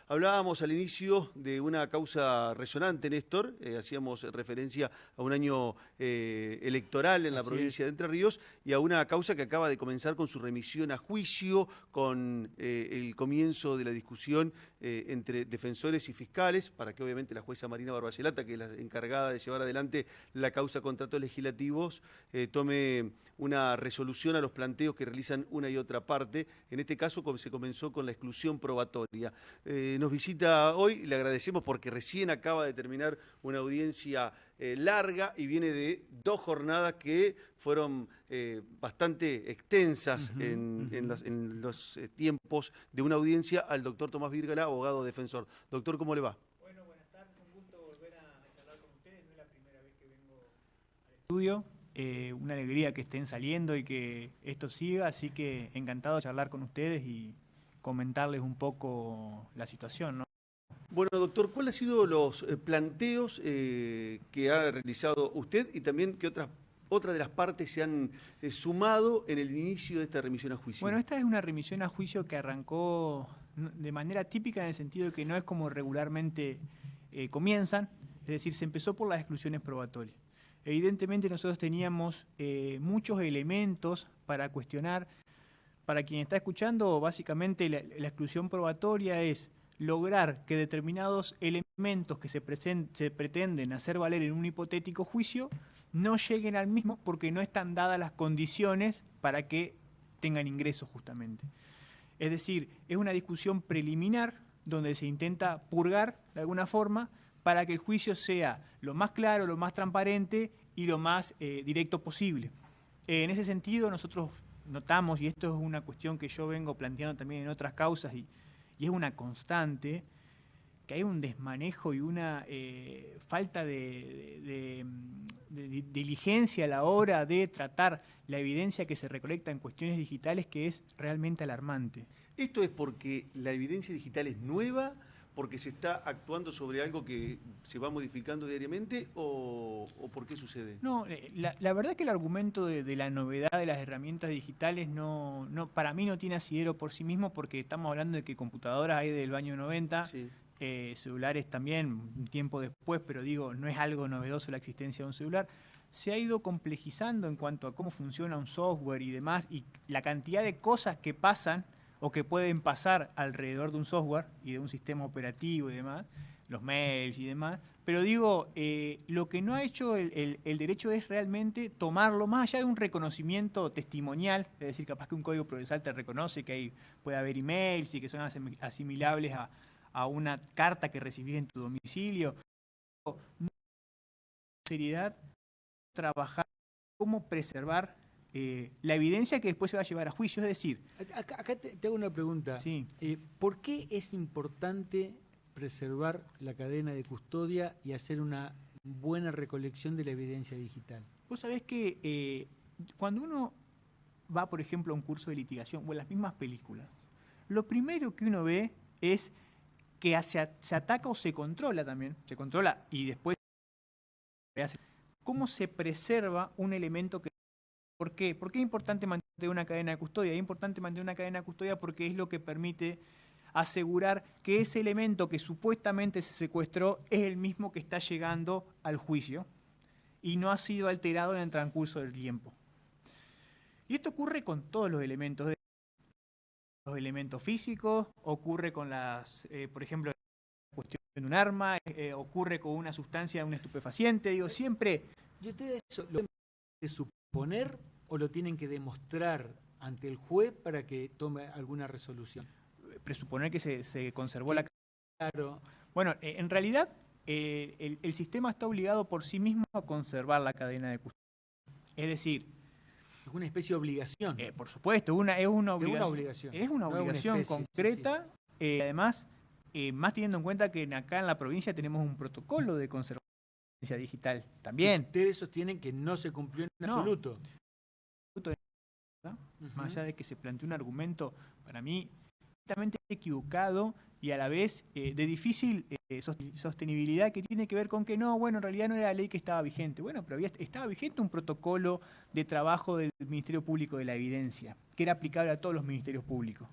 Hablábamos al inicio de una causa resonante, Néstor, hacíamos referencia a un año electoral en la provincia de Entre Ríos y a una causa que acaba de comenzar con su remisión a juicio, con el comienzo de la discusión entre defensores y fiscales, para que obviamente la jueza Marina Barbacelata, que es la encargada de llevar adelante la causa contra actos legislativos, tome una resolución a los planteos que realizan una y otra parte. En este caso se comenzó con la exclusión probatoria. Nos visita hoy, le agradecemos porque recién acaba de terminar una audiencia larga y viene de 2 jornadas que fueron bastante extensas en los tiempos de una audiencia al doctor Tomás Vírgala, abogado defensor. Doctor, ¿cómo le va? Bueno, buenas tardes, un gusto volver a charlar con ustedes, no es la primera vez que vengo al estudio. Una alegría que estén saliendo y que esto siga, así que encantado de charlar con ustedes y comentarles un poco la situación, ¿no? Bueno, doctor, ¿cuáles han sido los planteos que ha realizado usted y también que otras de las partes se han sumado en el inicio de esta remisión a juicio? Bueno, esta es una remisión a juicio que arrancó de manera típica en el sentido de que no es como regularmente comienzan, es decir, se empezó por las exclusiones probatorias. Evidentemente nosotros teníamos muchos elementos para cuestionar. Para quien está escuchando, básicamente la exclusión probatoria es lograr que determinados elementos que se pretenden hacer valer en un hipotético juicio no lleguen al mismo porque no están dadas las condiciones para que tengan ingresos justamente. Es decir, es una discusión preliminar donde se intenta purgar de alguna forma para que el juicio sea lo más claro, lo más transparente y lo más directo posible. En ese sentido nosotros notamos, y esto es una cuestión que yo vengo planteando también en otras causas y es una constante, que hay un desmanejo y una falta de diligencia a la hora de tratar la evidencia que se recolecta en cuestiones digitales que es realmente alarmante. ¿Esto es porque la evidencia digital es nueva, porque se está actuando sobre algo que se va modificando diariamente o por qué sucede? No, la verdad es que el argumento de la novedad de las herramientas digitales para mí no tiene asidero por sí mismo porque estamos hablando de que computadoras hay del año 90, Sí. celulares también un tiempo después, pero digo, no es algo novedoso la existencia de un celular. Se ha ido complejizando en cuanto a cómo funciona un software y demás, y la cantidad de cosas que pasan o que pueden pasar alrededor de un software y de un sistema operativo y demás, los mails y demás, pero digo, lo que no ha hecho el derecho es realmente tomarlo, más allá de un reconocimiento testimonial, es decir, capaz que un código procesal te reconoce que ahí puede haber emails y que son asimilables a una carta que recibís en tu domicilio. No, seriedad, trabajar, cómo preservar la evidencia que después se va a llevar a juicio, es decir... Acá te hago una pregunta. Sí. ¿Por qué es importante preservar la cadena de custodia y hacer una buena recolección de la evidencia digital? Vos sabés que cuando uno va, por ejemplo, a un curso de litigación o en las mismas películas, lo primero que uno ve es que se ataca o se controla también, se controla y después cómo se preserva un elemento que... ¿Por qué? ¿Por qué es importante mantener una cadena de custodia? Es importante mantener una cadena de custodia porque es lo que permite asegurar que ese elemento que supuestamente se secuestró es el mismo que está llegando al juicio y no ha sido alterado en el transcurso del tiempo. Y esto ocurre con todos los elementos físicos, ocurre con las, por ejemplo, la cuestión de un arma, ocurre con una sustancia, un estupefaciente, digo, siempre... ¿Y ustedes lo tienen que suponer o lo tienen que demostrar ante el juez para que tome alguna resolución? Presuponer que se conservó la... Claro. Bueno, en realidad el sistema está obligado por sí mismo a conservar la cadena de custodia. Es decir... Es una especie de obligación. Por supuesto, es una obligación. Es una obligación concreta, sí. Además, más teniendo en cuenta que acá en la provincia tenemos un protocolo de conservación digital también. Ustedes sostienen que no se cumplió en absoluto. ¿No? Más allá de que se planteó un argumento, para mí, completamente equivocado y a la vez de difícil sostenibilidad, que tiene que ver con que no, bueno, en realidad no era la ley que estaba vigente. Bueno, pero estaba vigente un protocolo de trabajo del Ministerio Público de la Evidencia, que era aplicable a todos los ministerios públicos.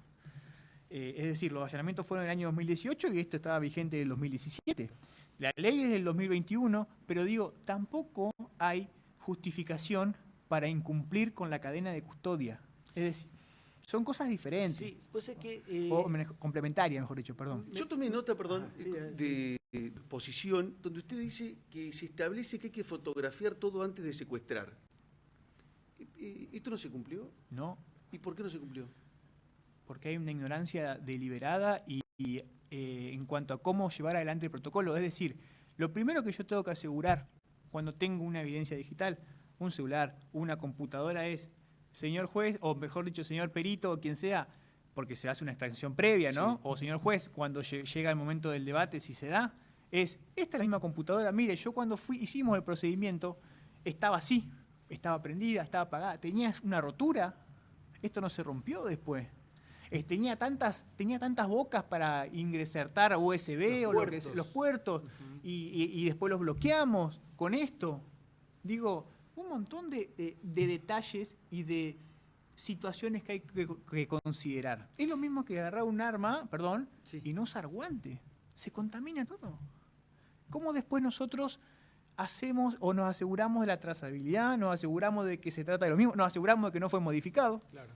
Es decir, los allanamientos fueron en el año 2018 y esto estaba vigente en el 2017. La ley es del 2021, pero digo, tampoco hay justificación para incumplir con la cadena de custodia. Es decir, son cosas diferentes. Sí, pues es que... O complementarias, mejor dicho, perdón. Yo tomé nota, perdón, Sí, de posición, donde usted dice que se establece que hay que fotografiar todo antes de secuestrar. ¿Esto no se cumplió? No, ¿Y por qué no se cumplió? porque hay una ignorancia deliberada y en cuanto a cómo llevar adelante el protocolo. Es decir, lo primero que yo tengo que asegurar cuando tengo una evidencia digital, un celular, una computadora, es, señor juez, o mejor dicho, señor perito, o quien sea, porque se hace una extracción previa, ¿no? Sí. O señor juez, cuando llega el momento del debate, si se da, esta es la misma computadora. Mire, yo cuando hicimos el procedimiento, estaba así, estaba prendida, estaba apagada, tenía una rotura, esto no se rompió después. Tenía tantas bocas para insertar USB o los puertos, y después los bloqueamos con esto. Digo, un montón de detalles y de situaciones que hay que considerar. Es lo mismo que agarrar un arma, Sí. y no usar guante. Se contamina todo. ¿Cómo después nosotros hacemos o nos aseguramos de la trazabilidad, nos aseguramos de que se trata de lo mismo, nos aseguramos de que no fue modificado? Claro.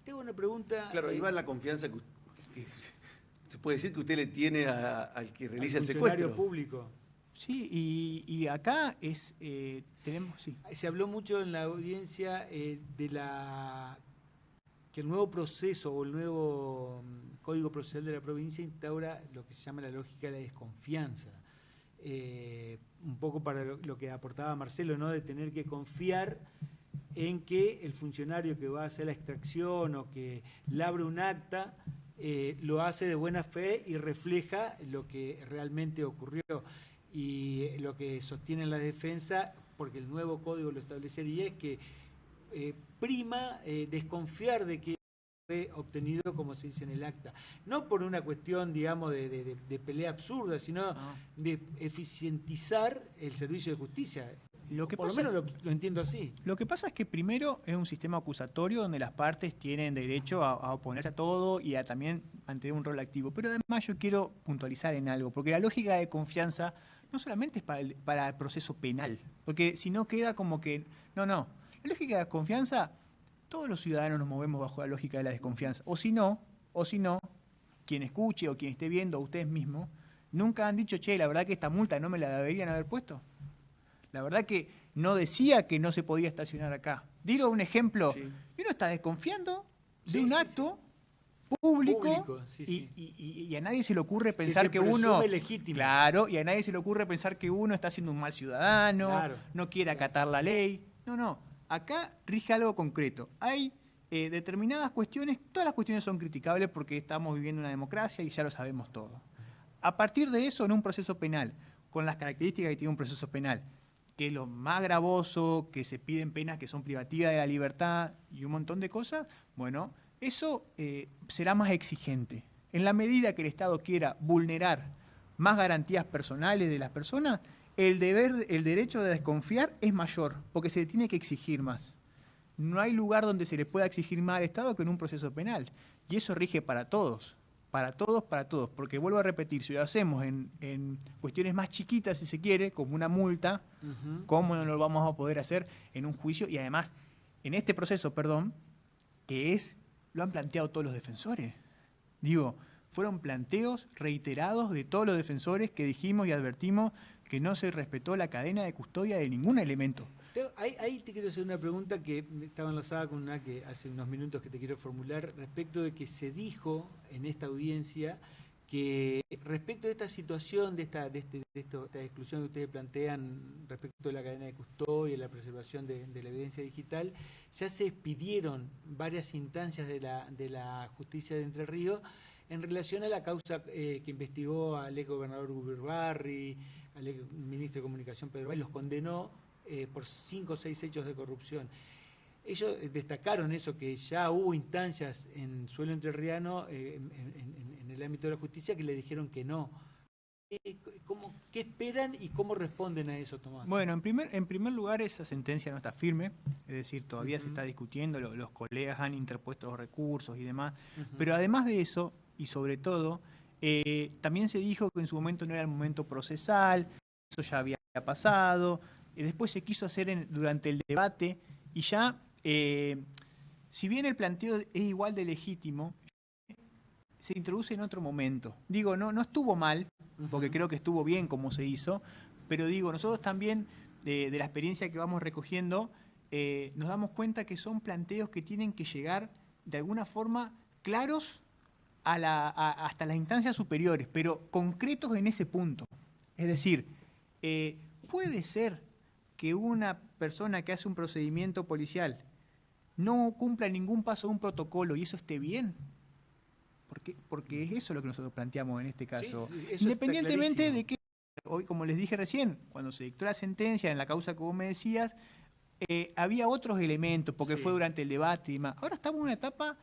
Tengo una pregunta... Claro, ahí va la confianza que se puede decir que usted le tiene al que realiza el funcionario secuestro. público. Sí, y acá tenemos, sí. Se habló mucho en la audiencia que el nuevo proceso o el nuevo Código Procesal de la provincia instaura lo que se llama la lógica de la desconfianza. Un poco para lo que aportaba Marcelo, ¿no? De tener que confiar en que el funcionario que va a hacer la extracción o que labre un acta lo hace de buena fe y refleja lo que realmente ocurrió. Y lo que sostiene la defensa, porque el nuevo código lo establecería, es que prima desconfiar de que fue obtenido como se dice en el acta. No por una cuestión, digamos, de pelea absurda, sino de eficientizar el servicio de justicia. Lo que por pasa, lo menos lo entiendo así. Lo que pasa es que primero es un sistema acusatorio donde las partes tienen derecho a oponerse a todo y a también mantener un rol activo. Pero además yo quiero puntualizar en algo, porque la lógica de confianza no solamente es para el proceso penal, porque si no queda como que... No. La lógica de confianza, todos los ciudadanos nos movemos bajo la lógica de la desconfianza. O si no, quien escuche o quien esté viendo, ustedes mismos, nunca han dicho, che, la verdad que esta multa no me la deberían haber puesto. La verdad que no decía que no se podía estacionar acá. Digo un ejemplo, Sí. y uno está desconfiando de Sí, un sí, acto público, sí. y a nadie se le ocurre pensar se que uno... presume legítimo. Claro, y a nadie se le ocurre pensar que uno está siendo un mal ciudadano, Claro. no quiere acatar la ley. No, acá rige algo concreto. Hay determinadas cuestiones, todas las cuestiones son criticables porque estamos viviendo una democracia y ya lo sabemos todo. A partir de eso, en un proceso penal, con las características que tiene un proceso penal, que es lo más gravoso, que se piden penas que son privativas de la libertad y un montón de cosas, bueno, eso será más exigente. En la medida que el Estado quiera vulnerar más garantías personales de las personas, el derecho de desconfiar es mayor, porque se le tiene que exigir más. No hay lugar donde se le pueda exigir más al Estado que en un proceso penal. Y eso rige para todos. Para todos, porque vuelvo a repetir, si lo hacemos en cuestiones más chiquitas, si se quiere, como una multa, ¿cómo no lo vamos a poder hacer en un juicio? Y además, en este proceso, que lo han planteado todos los defensores. Digo, fueron planteos reiterados de todos los defensores que dijimos y advertimos que no se respetó la cadena de custodia de ningún elemento. Ahí te quiero hacer una pregunta que estaba enlazada con una que hace unos minutos que te quiero formular respecto de que se dijo en esta audiencia que respecto de esta situación, de esta exclusión que ustedes plantean respecto de la cadena de custodia y la preservación de la evidencia digital, ya se expidieron varias instancias de la justicia de Entre Ríos en relación a la causa que investigó al ex gobernador Gurbarri, al ex ministro de Comunicación Pedro Valle, los condenó por 5 o 6 hechos de corrupción. Ellos destacaron eso, que ya hubo instancias en suelo entrerriano en el ámbito de la justicia que le dijeron que no ¿Qué esperan y cómo responden a eso, Tomás? Bueno, en primer lugar, esa sentencia no está firme, es decir, todavía se está discutiendo, los colegas han interpuesto recursos y demás, pero además de eso, y sobre todo, también se dijo que en su momento no era el momento procesal, eso ya había pasado, después se quiso hacer durante el debate, y ya, si bien el planteo es igual de legítimo, se introduce en otro momento. Digo, no estuvo mal, porque creo que estuvo bien como se hizo, pero digo, nosotros también, de la experiencia que vamos recogiendo, nos damos cuenta que son planteos que tienen que llegar de alguna forma claros hasta las instancias superiores, pero concretos en ese punto. Es decir, puede ser que una persona que hace un procedimiento policial no cumpla ningún paso de un protocolo y eso esté bien. Porque es eso lo que nosotros planteamos en este caso. Sí, independientemente de que, hoy, como les dije recién, cuando se dictó la sentencia en la causa que vos me decías, había otros elementos, porque fue durante el debate y demás. Ahora estamos en una etapa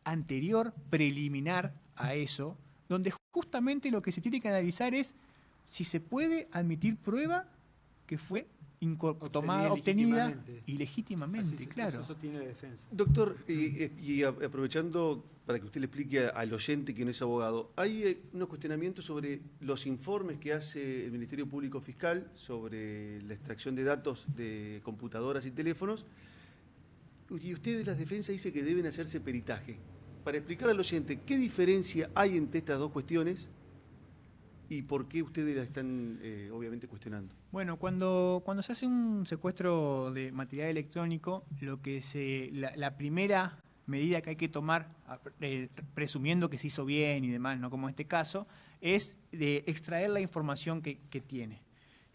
anterior, preliminar a eso, donde justamente lo que se tiene que analizar es si se puede admitir prueba que fue obtenida ilegítimamente, claro. Eso tiene la defensa. Doctor, y aprovechando para que usted le explique al oyente que no es abogado, hay unos cuestionamientos sobre los informes que hace el Ministerio Público Fiscal sobre la extracción de datos de computadoras y teléfonos, y usted de las defensas dice que deben hacerse peritaje. Para explicar al oyente qué diferencia hay entre estas dos cuestiones y por qué ustedes la están obviamente cuestionando. Bueno, cuando se hace un secuestro de material electrónico, la primera medida que hay que tomar, presumiendo que se hizo bien y demás, no como en este caso, es de extraer la información que tiene.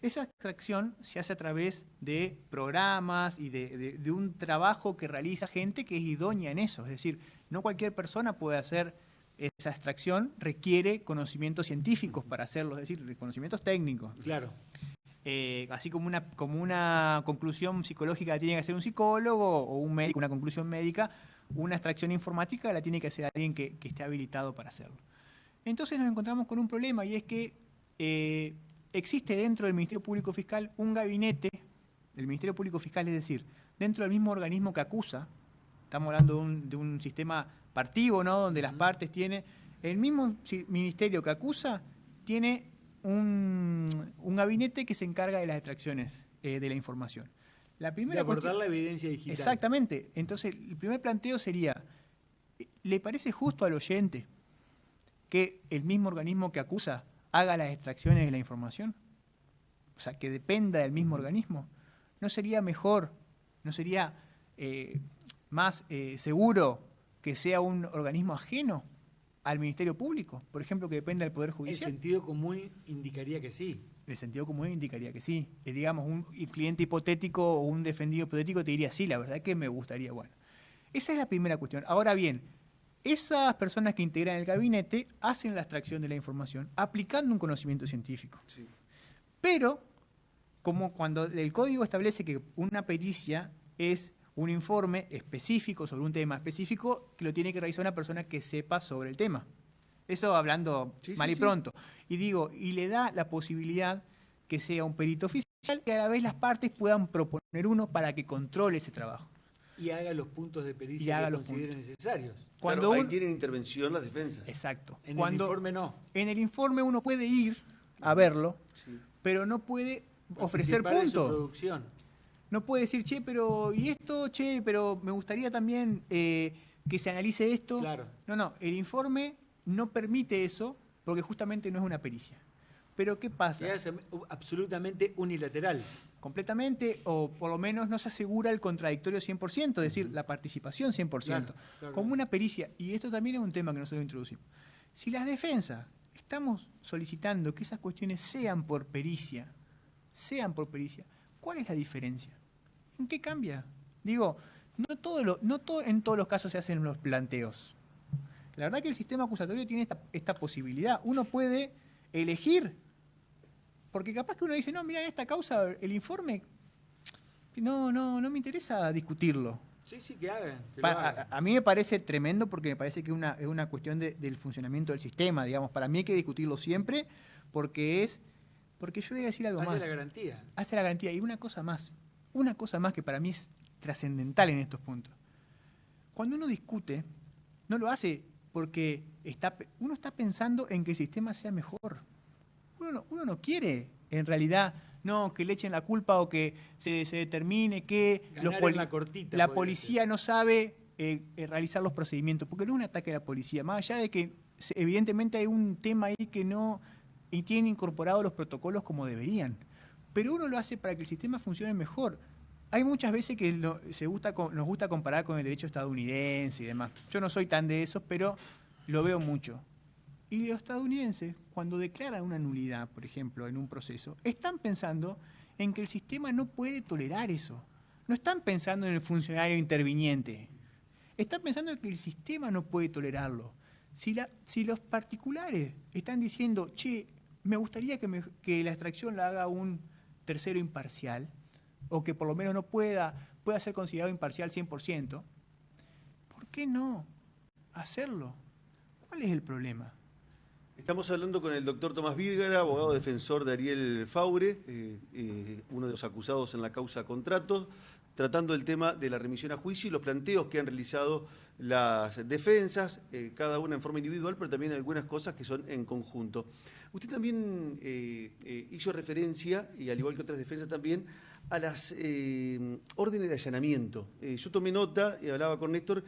Esa extracción se hace a través de programas y de un trabajo que realiza gente que es idónea en eso. Es decir, no cualquier persona puede hacer esa extracción, requiere conocimientos científicos para hacerlo, es decir, conocimientos técnicos. Claro. Así como una conclusión psicológica la tiene que hacer un psicólogo o un médico, una conclusión médica, una extracción informática la tiene que hacer alguien que esté habilitado para hacerlo. Entonces nos encontramos con un problema y es que existe dentro del Ministerio Público Fiscal un gabinete del Ministerio Público Fiscal, es decir, dentro del mismo organismo que acusa, estamos hablando de un sistema partido, ¿no? Donde las partes tienen, el mismo ministerio que acusa tiene un gabinete que se encarga de las extracciones de la información. La primera de abordar la evidencia digital. Exactamente. Entonces, el primer planteo sería, ¿le parece justo al oyente que el mismo organismo que acusa haga las extracciones de la información? O sea, que dependa del mismo organismo. ¿No sería mejor, no sería más seguro que sea un organismo ajeno al Ministerio Público? Por ejemplo, que dependa del Poder Judicial. El sentido común indicaría que sí. El sentido común indicaría que sí. Digamos, un cliente hipotético o un defendido hipotético te diría, sí, la verdad que me gustaría. Bueno, esa es la primera cuestión. Ahora bien, esas personas que integran el gabinete hacen la extracción de la información aplicando un conocimiento científico. Sí. Pero, como cuando el código establece que una pericia es un informe específico sobre un tema específico que lo tiene que realizar una persona que sepa sobre el tema. Eso hablando mal y pronto. Y digo, y le da la posibilidad que sea un perito oficial, que a la vez las partes puedan proponer uno para que controle ese trabajo. Y haga los puntos de pericia que considere necesarios. Cuando ahí tienen intervención las defensas. Exacto. En el informe no. En el informe uno puede ir a verlo, pero no puede ofrecer puntos. No puede decir, che, pero ¿y esto? Che, pero me gustaría también que se analice esto. Claro. No, el informe no permite eso porque justamente no es una pericia. Pero ¿qué pasa? Es absolutamente unilateral. Completamente, o por lo menos no se asegura el contradictorio 100%, es decir, la participación 100%. Claro. Como una pericia, y esto también es un tema que nosotros introducimos. Si las defensas estamos solicitando que esas cuestiones sean por pericia, ¿cuál es la diferencia? ¿En qué cambia? Digo, no en todos los casos se hacen los planteos. La verdad que el sistema acusatorio tiene esta posibilidad. Uno puede elegir, porque capaz que uno dice, no, mira, en esta causa el informe, no me interesa discutirlo. Sí, que hagan. A mí me parece tremendo porque me parece que es una cuestión del funcionamiento del sistema, digamos. Para mí hay que discutirlo siempre porque yo voy a decir algo más. Hace la garantía. Hace la garantía. Y una cosa más que para mí es trascendental en estos puntos. Cuando uno discute, no lo hace porque uno está pensando en que el sistema sea mejor. Uno no quiere, en realidad, que le echen la culpa o que se determine que la policía no sabe realizar los procedimientos, porque no es un ataque a la policía, más allá de que evidentemente hay un tema ahí que no tienen incorporados los protocolos como deberían, pero uno lo hace para que el sistema funcione mejor. Hay muchas veces que nos gusta comparar con el derecho estadounidense y demás. Yo no soy tan de esos, pero lo veo mucho. Y los estadounidenses, cuando declaran una nulidad, por ejemplo, en un proceso, están pensando en que el sistema no puede tolerar eso. No están pensando en el funcionario interviniente. Están pensando en que el sistema no puede tolerarlo. Si los particulares están diciendo, che, me gustaría que la extracción la haga un tercero imparcial, o que por lo menos no pueda ser considerado imparcial 100%, ¿por qué no hacerlo? ¿Cuál es el problema? Estamos hablando con el doctor Tomás Vírgara, abogado defensor de Ariel Faure, uno de los acusados en la causa Contratos, tratando el tema de la remisión a juicio y los planteos que han realizado las defensas, cada una en forma individual, pero también algunas cosas que son en conjunto. Usted también hizo referencia, y al igual que otras defensas también, a las órdenes de allanamiento. Yo tomé nota y hablaba con Néstor.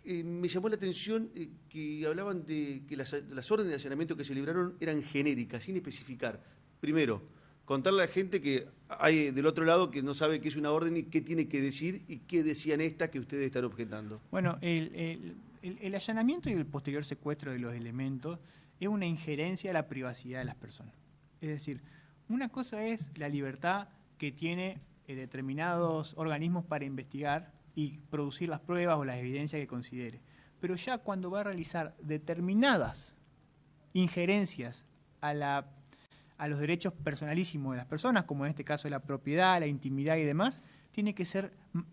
Me llamó la atención que hablaban de que las órdenes de allanamiento que se libraron eran genéricas, sin especificar. Primero, contarle a la gente que hay del otro lado que no sabe qué es una orden y qué tiene que decir y qué decían estas que ustedes están objetando. Bueno, el allanamiento y el posterior secuestro de los elementos es una injerencia a la privacidad de las personas. Es decir, una cosa es la libertad que tiene determinados organismos para investigar y producir las pruebas o las evidencias que considere. Pero ya cuando va a realizar determinadas injerencias a los derechos personalísimos de las personas, como en este caso la propiedad, la intimidad y demás,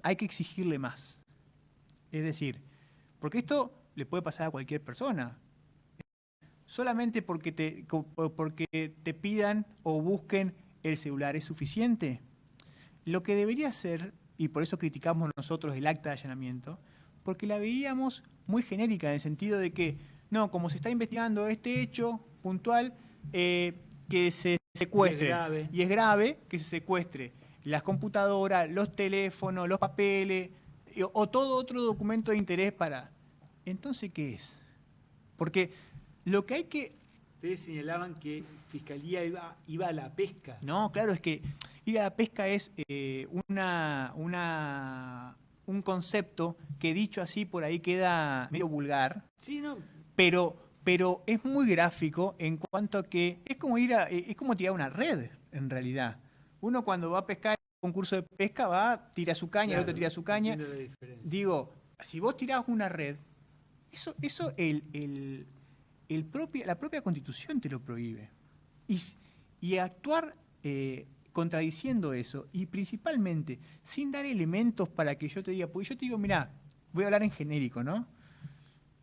hay que exigirle más. Es decir, porque esto le puede pasar a cualquier persona. Solamente porque te pidan o busquen el celular es suficiente. Lo que debería ser, y por eso criticamos nosotros el acta de allanamiento, porque la veíamos muy genérica en el sentido de que, no, como se está investigando este hecho puntual, que se secuestre, y es grave que se secuestre las computadoras, los teléfonos, los papeles, o todo otro documento de interés para... Entonces, ¿qué es? Porque lo que hay que... Ustedes señalaban que Fiscalía iba a la pesca. No, claro, es que ir a la pesca es un concepto que dicho así por ahí queda medio vulgar, sí, no. pero es muy gráfico en cuanto a que es como tirar una red, en realidad. Uno cuando va a pescar en un concurso de pesca tira su caña, claro, el otro tira su caña. Digo, si vos tirás una red, eso la propia Constitución te lo prohíbe. Y actuar contradiciendo eso, y principalmente sin dar elementos para que yo te diga, porque yo te digo, mirá, voy a hablar en genérico, ¿no?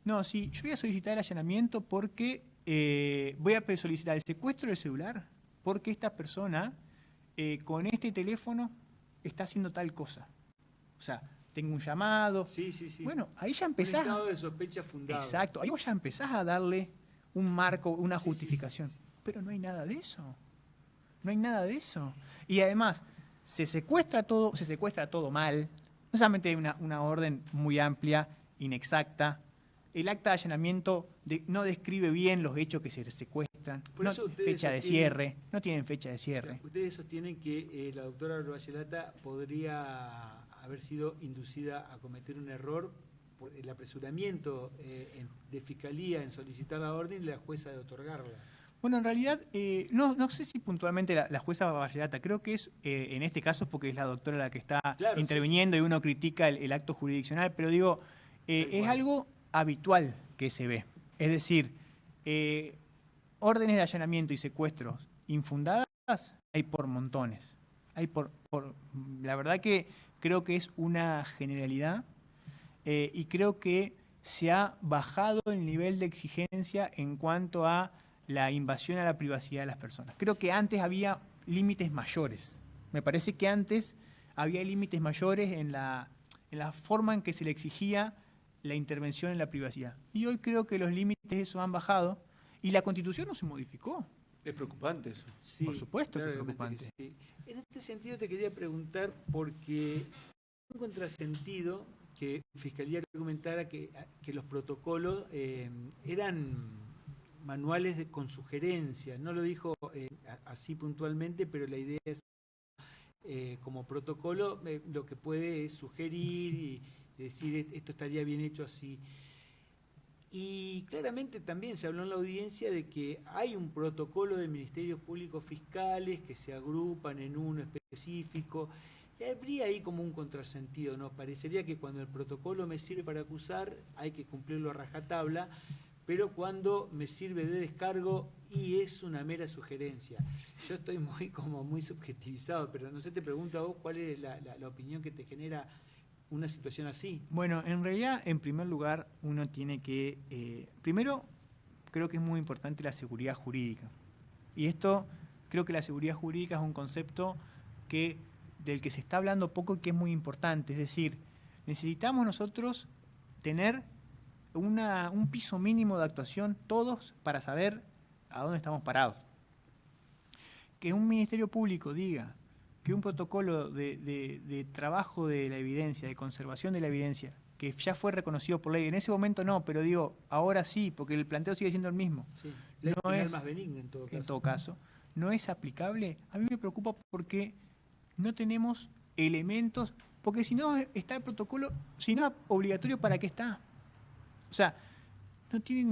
No, sí, yo voy a solicitar el allanamiento porque voy a solicitar el secuestro del celular, porque esta persona con este teléfono está haciendo tal cosa. O sea, tengo un llamado. Sí, sí, sí. Bueno, ahí ya empezás. Un estado de sospecha fundado. Exacto, ahí vos ya empezás a darle un marco, una justificación. Sí. Pero no hay nada de eso. No hay nada de eso. Y además, se secuestra todo mal. No solamente hay una orden muy amplia, inexacta. El acta de allanamiento no describe bien los hechos que se secuestran. Por eso fecha de cierre. No tienen fecha de cierre. Ustedes sostienen que la doctora Vallarata podría haber sido inducida a cometer un error por el apresuramiento de Fiscalía en solicitar la orden y la jueza de otorgarla. Bueno, en realidad, no sé si puntualmente la jueza Vallarata, creo que es, en este caso es porque es la doctora la que está interviniendo, sí. Y uno critica el acto jurisdiccional, pero digo, es algo habitual que se ve. Es decir, órdenes de allanamiento y secuestros infundadas hay por montones. La verdad que creo que es una generalidad y creo que se ha bajado el nivel de exigencia en cuanto a la invasión a la privacidad de las personas. Creo que antes había límites mayores. Me parece que antes había límites mayores en la forma en que se le exigía la intervención en la privacidad. Y hoy creo que los límites de eso han bajado y la Constitución no se modificó. Es preocupante eso. Sí, Por supuesto que es claramente preocupante. que sí. En este sentido te quería preguntar, porque es un contrasentido que Fiscalía argumentara que los protocolos eran manuales con sugerencias. No lo dijo así puntualmente, pero la idea es como protocolo lo que puede es sugerir y decir esto estaría bien hecho así. Y claramente también se habló en la audiencia de que hay un protocolo de ministerios públicos fiscales que se agrupan en uno específico. Y habría ahí como un contrasentido, ¿no? Parecería que cuando el protocolo me sirve para acusar hay que cumplirlo a rajatabla, pero cuando me sirve de descargo y es una mera sugerencia. Yo estoy muy subjetivizado, pero no sé, te pregunto a vos cuál es la opinión que te genera una situación así. Bueno, en realidad, en primer lugar, uno tiene que... primero, creo que es muy importante la seguridad jurídica. Y esto, creo que la seguridad jurídica es un concepto del que se está hablando poco y que es muy importante. Es decir, necesitamos nosotros tener un piso mínimo de actuación todos para saber a dónde estamos parados. Que un ministerio público diga que un protocolo de trabajo de la evidencia, de conservación de la evidencia, que ya fue reconocido por ley, en ese momento no, pero digo, ahora sí, porque el planteo sigue siendo el mismo. Sí, ley no penal es más benigna en todo caso. En todo caso, no es aplicable. A mí me preocupa porque no tenemos elementos, porque si no está el protocolo, si no es obligatorio, ¿para qué está? O sea, no tiene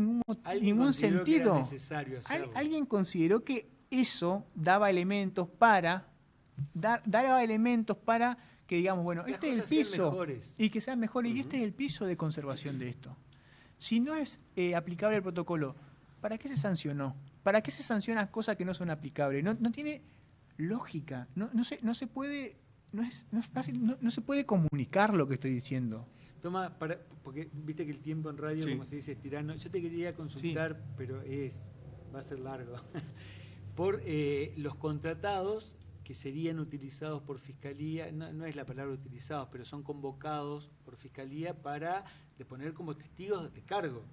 ningún sentido. Que era necesario hacerlo. Alguien consideró que eso daba elementos para daba elementos para que digamos, bueno, las este es el piso y que sean mejores, y este es el piso de conservación de esto. Si no es aplicable el protocolo, ¿para qué se sancionó? ¿Para qué se sancionan cosas que no son aplicables? No tiene lógica, no se puede, no es fácil, no se puede comunicar lo que estoy diciendo. Toma, porque viste que el tiempo en radio, como se dice, es tirano. Yo te quería consultar, pero va a ser largo, por los contratados que serían utilizados por Fiscalía, no es la palabra utilizados, pero son convocados por Fiscalía para deponer como testigos de cargo.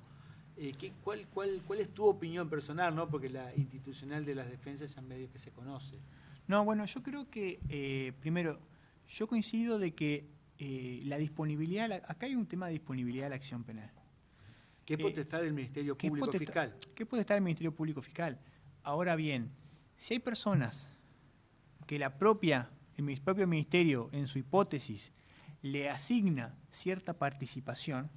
¿Cuál es tu opinión personal, ¿no? Porque la institucional de las defensas ya medio que se conoce. No, bueno, yo creo que, primero, yo coincido de que la disponibilidad, acá hay un tema de disponibilidad de la acción penal. ¿Qué potestad del Ministerio Público Fiscal? ¿Qué potestad del Ministerio Público Fiscal? Ahora bien, si hay personas que el propio ministerio, en su hipótesis, le asigna cierta participación,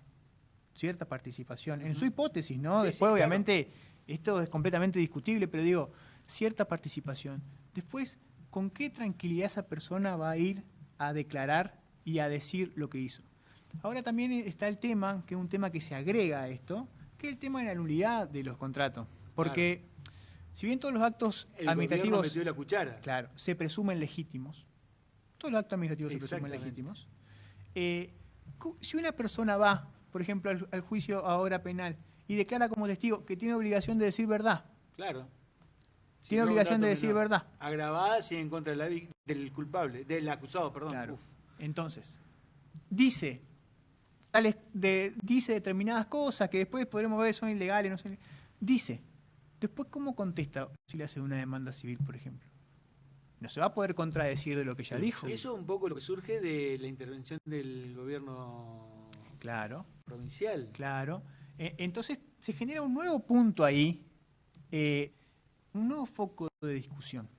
en su hipótesis, ¿no? Sí, después, sí, obviamente, esto es completamente discutible, pero digo, cierta participación. Después, ¿con qué tranquilidad esa persona va a ir a declarar y a decir lo que hizo? Ahora también está el tema, que es un tema que se agrega a esto, que es el tema de la nulidad de los contratos. Porque si bien todos los actos administrativos metió la cuchara. Claro, se presumen legítimos, todos los actos administrativos se presumen legítimos. Si una persona va, por ejemplo, al juicio ahora penal y declara como testigo que tiene obligación de decir verdad. Claro. Tiene obligación de decir verdad. Agravada si en contra del culpable, del acusado, perdón. Claro. Entonces, dice determinadas cosas que después podremos ver son ilegales, no sé. Dice. Después, ¿cómo contesta si le hace una demanda civil, por ejemplo? No se va a poder contradecir de lo que ya dijo. Eso es un poco lo que surge de la intervención del gobierno provincial. Claro. Entonces, se genera un nuevo punto ahí, un nuevo foco de discusión.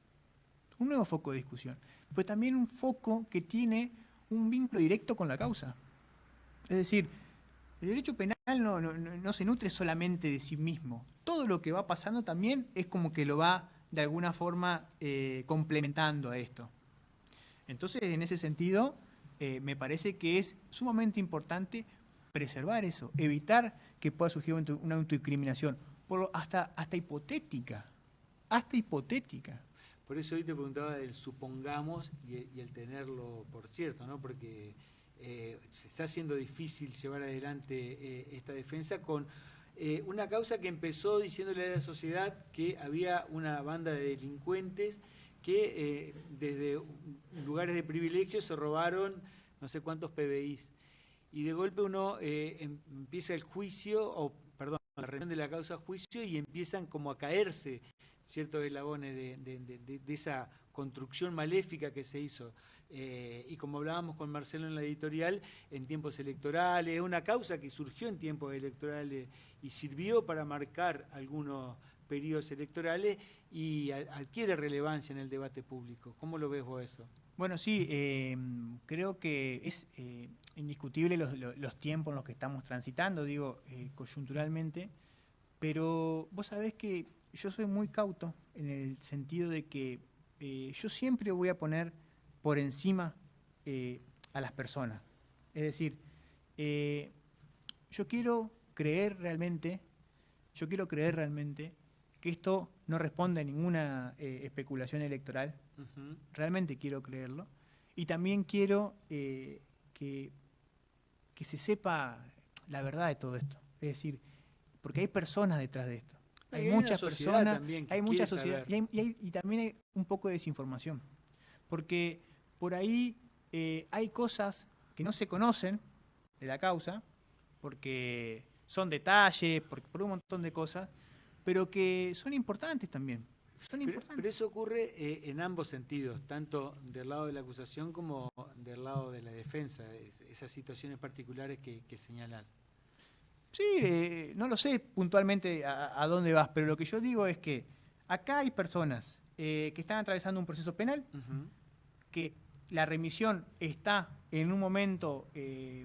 Pues también un foco que tiene un vínculo directo con la causa. Es decir, el derecho penal no se nutre solamente de sí mismo. Todo lo que va pasando también es como que lo va, de alguna forma, complementando a esto. Entonces, en ese sentido, me parece que es sumamente importante preservar eso, evitar que pueda surgir una autoincriminación, hasta hipotética. Por eso hoy te preguntaba del supongamos y el tenerlo por cierto, ¿no? Porque se está haciendo difícil llevar adelante esta defensa con Una causa que empezó diciéndole a la sociedad que había una banda de delincuentes que desde lugares de privilegio se robaron no sé cuántos PBIs. Y de golpe uno empieza el juicio, la reunión de la causa juicio, y empiezan como a caerse ciertos eslabones de esa construcción maléfica que se hizo. Y como hablábamos con Marcelo en la editorial, en tiempos electorales, una causa que surgió en tiempos electorales y sirvió para marcar algunos periodos electorales y adquiere relevancia en el debate público. ¿Cómo lo ves vos eso? Bueno, sí, creo que es indiscutible los tiempos en los que estamos transitando, digo, coyunturalmente, pero vos sabés que yo soy muy cauto en el sentido de que yo siempre voy a poner por encima a las personas. Es decir, yo quiero creer realmente que esto no responde a ninguna especulación electoral. Uh-huh. Realmente quiero creerlo. Y también quiero que se sepa la verdad de todo esto. Es decir, porque hay personas detrás de esto. Hay muchas personas, hay mucha sociedad y también hay un poco de desinformación. Porque por ahí hay cosas que no se conocen de la causa, porque son detalles, por un montón de cosas, pero que son importantes también. Pero eso ocurre en ambos sentidos, tanto del lado de la acusación como del lado de la defensa, esas situaciones particulares que señalás. Sí, no lo sé puntualmente a dónde vas, pero lo que yo digo es que acá hay personas que están atravesando un proceso penal, Uh-huh. que la remisión está en un momento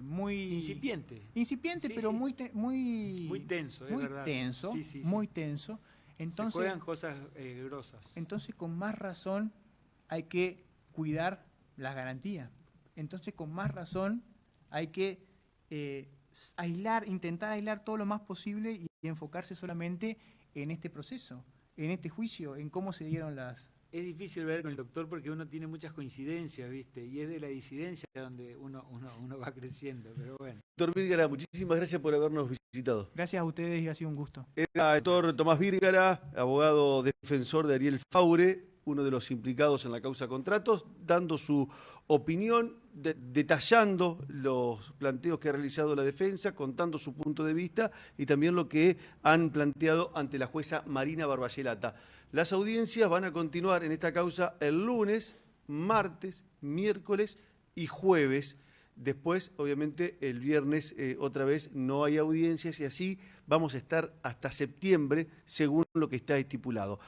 muy... Incipiente, sí, pero sí. Muy tenso, es muy verdad. Tenso, Sí. muy tenso. Entonces, se juegan cosas grosas. Entonces, con más razón hay que cuidar las garantías. Entonces, con más razón hay que intentar aislar todo lo más posible y enfocarse solamente en este proceso, en este juicio, en cómo se dieron las... Es difícil ver con el doctor porque uno tiene muchas coincidencias, ¿viste? Y es de la disidencia donde uno va creciendo, pero bueno. Doctor Vírgara, muchísimas gracias por habernos visitado. Gracias a ustedes y ha sido un gusto. Era el doctor Tomás Vírgara, abogado defensor de Ariel Faure, uno de los implicados en la causa contratos, dando su opinión, detallando los planteos que ha realizado la defensa, contando su punto de vista y también lo que han planteado ante la jueza Marina Barbayelata. Las audiencias van a continuar en esta causa el lunes, martes, miércoles y jueves. Después, obviamente, el viernes otra vez no hay audiencias y así vamos a estar hasta septiembre, según lo que está estipulado.